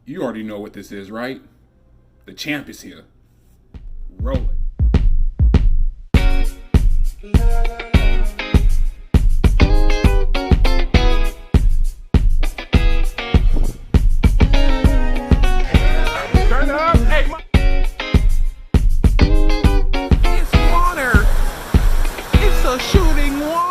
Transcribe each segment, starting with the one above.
You already know what this is, right? The champ is here. Roll it. Turn up. Hey, it's water. It's a shooting water.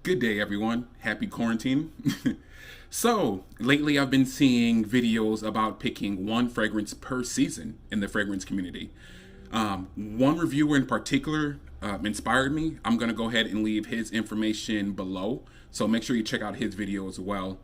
Good day, everyone. Happy quarantine. So, lately I've been seeing videos about picking one fragrance per season in the fragrance community. One reviewer in particular inspired me. I'm going to go ahead and leave his information below. So make sure you check out his video as well.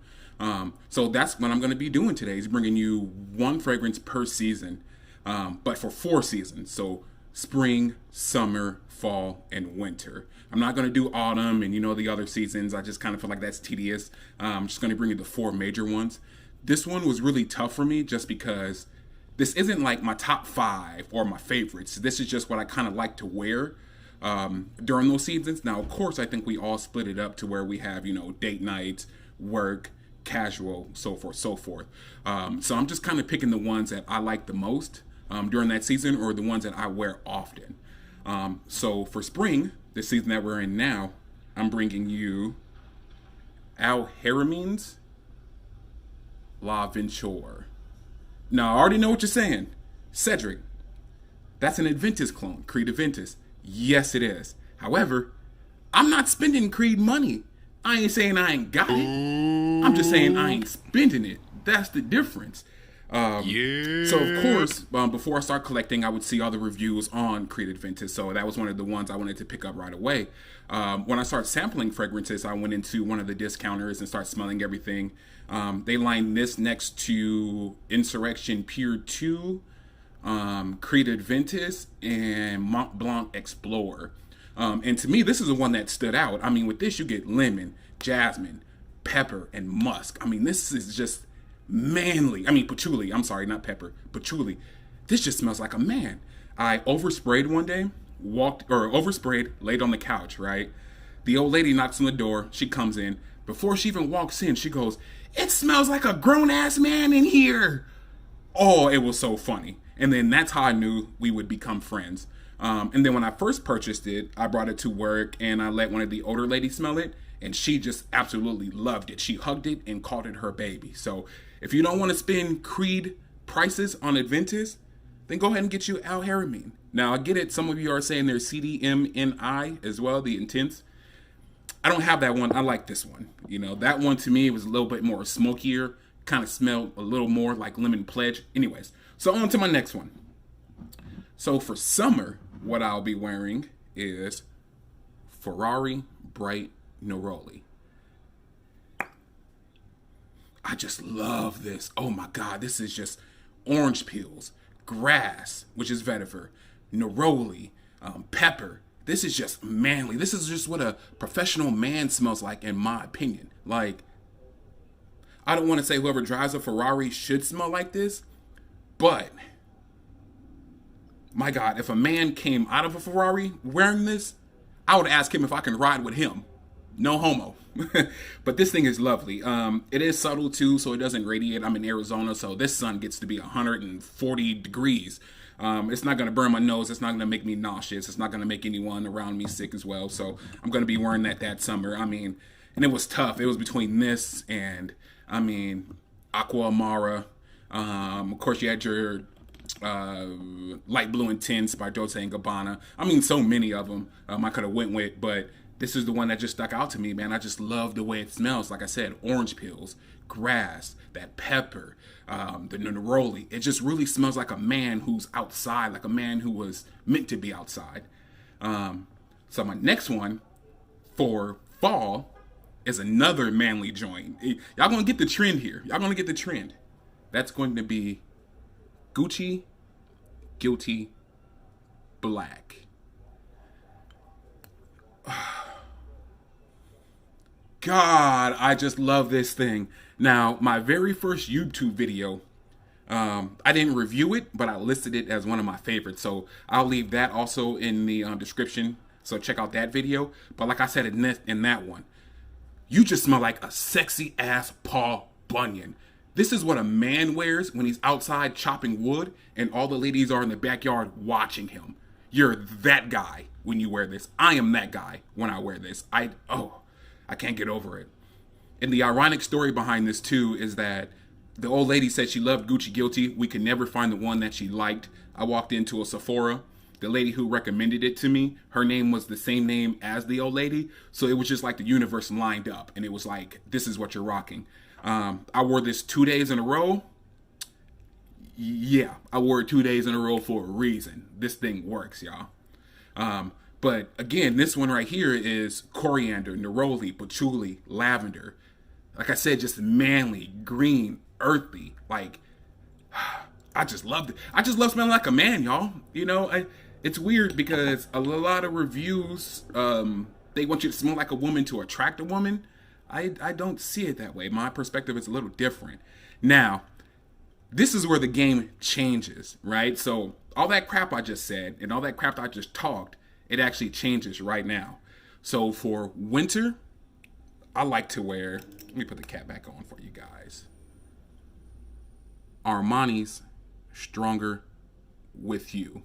So that's what I'm going to be doing today, is bringing you one fragrance per season, but for 4 seasons. So spring, summer, fall, and winter. I'm not going to do autumn and the other seasons. I just kind of feel like that's tedious. I'm just going to bring you the 4 major ones. This one was really tough for me just because this isn't like my top 5 or my favorites. This is just what I kind of like to wear during those seasons. Now, of course, I think we all split it up to where we have, date nights, work, casual, so forth, so forth. So I'm just kind of picking the ones that I like the most during that season, or the ones that I wear often. So for spring, the season that we're in now, I'm bringing you Al Haramen's La Venture. Now, I already know what you're saying. Cedric, that's an Adventus clone, Creed Adventus. Yes, it is. However, I'm not spending Creed money. I ain't saying I ain't got it. I'm just saying I ain't spending it. That's the difference. So, of course, before I start collecting, I would see all the reviews on Creed Adventus. So that was one of the ones I wanted to pick up right away. When I started sampling fragrances, I went into one of the discounters and started smelling everything. They lined this next to Insurrection Pure 2, Creed Adventus, and Mont Blanc Explorer. And to me, this is the one that stood out. I mean, with this, you get lemon, jasmine, pepper, and musk. I mean, this is just manly. I mean, patchouli. I'm sorry, not pepper. Patchouli. This just smells like a man. I oversprayed one day, oversprayed, laid on the couch, right? The old lady knocks on the door. She comes in. Before she even walks in, she goes, "It smells like a grown-ass man in here." Oh, it was so funny. And then that's how I knew we would become friends. And then when I first purchased it, I brought it to work and I let one of the older ladies smell it. And she just absolutely loved it. She hugged it and called it her baby. So if you don't want to spend Creed prices on Adventus, then go ahead and get you Al Haramen's. Now, I get it. Some of you are saying there's CDMNI as well, the Intense. I don't have that one. I like this one. That one to me was a little bit more smokier. Kind of smelled a little more like Lemon Pledge. Anyways, so on to my next one. So for summer, what I'll be wearing is Ferrari Bright Neroli. I just love this. Oh my God, this is just orange peels, grass, which is vetiver, neroli, pepper. This is just manly. This is just what a professional man smells like, in my opinion. Like, I don't want to say whoever drives a Ferrari should smell like this, but my God, if a man came out of a Ferrari wearing this, I would ask him if I can ride with him. No homo. But this thing is lovely. It is subtle too, so it doesn't radiate. I'm in Arizona, so this sun gets to be 140 degrees. It's not going to burn my nose. It's not going to make me nauseous. It's not going to make anyone around me sick as well. So I'm going to be wearing that summer. I mean, and it was tough. It was between this and, Aqua Amara. Of course, you had your Light Blue Intense by Dolce & Gabbana. I mean, so many of them I could have went with, but this is the one that just stuck out to me, man. I just love the way it smells. Like I said, orange peels, grass, that pepper, the neroli. It just really smells like a man who's outside, like a man who was meant to be outside. So my next one for fall is another manly joint. Y'all gonna get the trend here. Y'all gonna get the trend. That's going to be Gucci Guilty Black. God, I just love this thing. Now, my very first YouTube video, I didn't review it, but I listed it as one of my favorites. So I'll leave that also in the description So check out that video. But like I said in that one, you just smell like a sexy ass Paul Bunyan. This is what a man wears when he's outside chopping wood and all the ladies are in the backyard watching him. You're that guy when you wear this. I am that guy when I wear this. I can't get over it. And the ironic story behind this too is that the old lady said she loved Gucci Guilty. We could never find the one that she liked. I walked into a Sephora. The lady who recommended it to me, her name was the same name as the old lady. So it was just like the universe lined up. And it was like, this is what you're rocking. I wore this 2 days in a row. Yeah, I wore it 2 days in a row for a reason. This thing works, y'all. But again, this one right here is coriander, neroli, patchouli, lavender. Like I said, just manly, green, earthy. Like, I just loved it. I just love smelling like a man, y'all. You know, it's weird because a lot of reviews, they want you to smell like a woman to attract a woman. I don't see it that way. My perspective is a little different. Now, this is where the game changes, right? So all that crap I just said and all that crap I just talked, it actually changes right now. So for winter, I like to wear, let me put the cap back on for you guys, Armani's Stronger With You.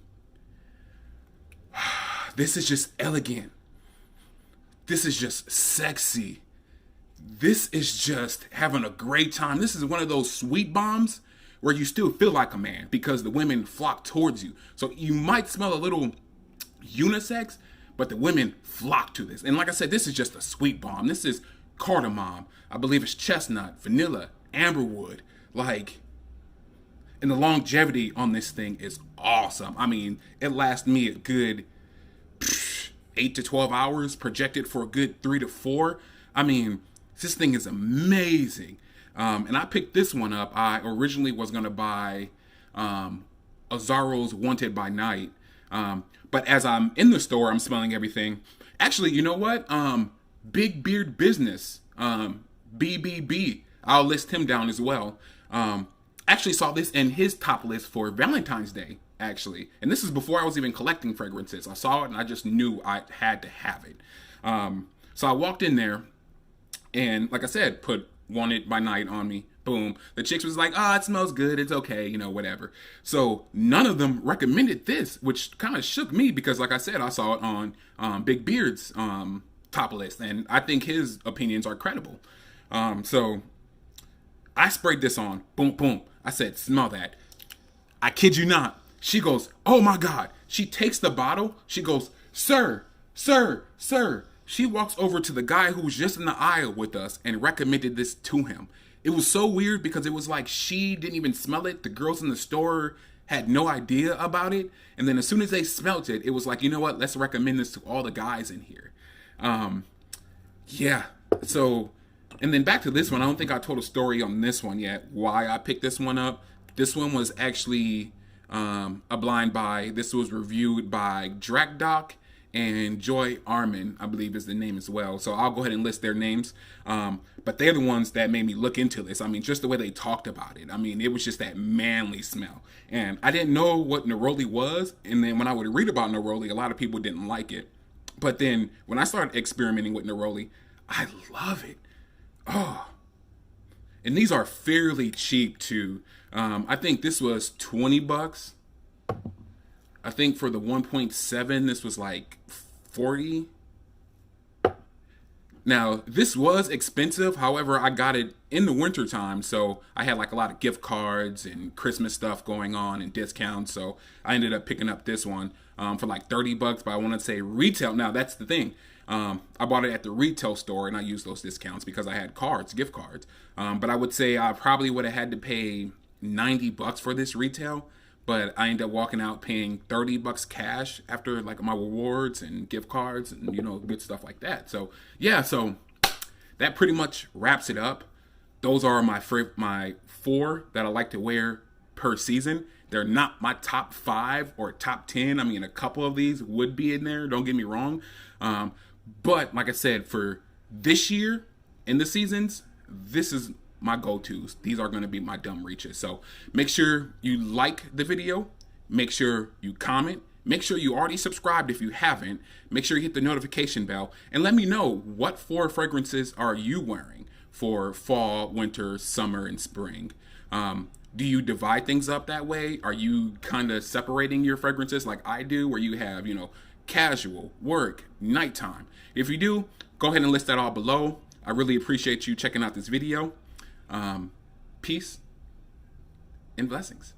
This is just elegant. This is just sexy. This is just having a great time. This is one of those sweet bombs where you still feel like a man because the women flock towards you. So you might smell a little unisex, but the women flock to this. And like I said, this is just a sweet bomb. This is cardamom. I believe it's chestnut, vanilla, amberwood. Like, and the longevity on this thing is awesome. I mean, it lasts me a good 8 to 12 hours, projected for a good 3 to 4. I mean, this thing is amazing. And I picked this one up. I originally was going to buy Azzaro's Wanted by Night. But as I'm in the store, I'm smelling everything. Actually, you know what? Big Beard Business, BBB. I'll list him down as well. Actually saw this in his top list for Valentine's Day, actually. And this is before I was even collecting fragrances. I saw it and I just knew I had to have it. So I walked in there and, like I said, put Wanted by Night on me. Boom. The chicks was like, it smells good. It's okay. You know, whatever. So none of them recommended this, which kind of shook me because, like I said, I saw it on Big Beard's top list. And I think his opinions are credible. So I sprayed this on. Boom, boom. I said, smell that. I kid you not. She goes, oh my God. She takes the bottle. She goes, sir, sir, sir. She walks over to the guy who was just in the aisle with us and recommended this to him. It was so weird because it was like she didn't even smell it. The girls in the store had no idea about it. And then as soon as they smelt it, it was like, you know what? Let's recommend this to all the guys in here. Yeah. So, and then back to this one. I don't think I told a story on this one yet, why I picked this one up. This one was actually a blind buy. This was reviewed by Drakdoc and Joy Armin, I believe is the name as well. So I'll go ahead and list their names. But they're the ones that made me look into this. I mean, just the way they talked about it. I mean, it was just that manly smell. And I didn't know what neroli was. And then when I would read about neroli, a lot of people didn't like it. But then when I started experimenting with neroli, I love it. Oh. And these are fairly cheap too. I think this was $20. I think for the 1.7, this was like 40. Now, this was expensive. However, I got it in the winter time. So I had like a lot of gift cards and Christmas stuff going on and discounts. So I ended up picking up this one for like $30. But I want to say retail. Now, that's the thing. I bought it at the retail store and I used those discounts because I had cards, gift cards. But I would say I probably would have had to pay $90 for this retail. But I ended up walking out paying $30 cash after like my rewards and gift cards and, you know, good stuff like that. So, yeah, so that pretty much wraps it up. Those are my 4 that I like to wear per season. They're not my top 5 or top 10. I mean, a couple of these would be in there. Don't get me wrong. But like I said, for this year in the seasons, this is my go-tos. These are going to be my dumb reaches. So make sure you like the video, make sure you comment, Make sure you already subscribed if you haven't. Make sure you hit the notification bell and let me know what 4 fragrances are you wearing for fall, winter, summer, and spring. Do you divide things up that way? Are you kind of separating your fragrances like I do, where you have, casual, work, nighttime? If you do, go ahead and list that all below. I really appreciate you checking out this video. Peace and blessings.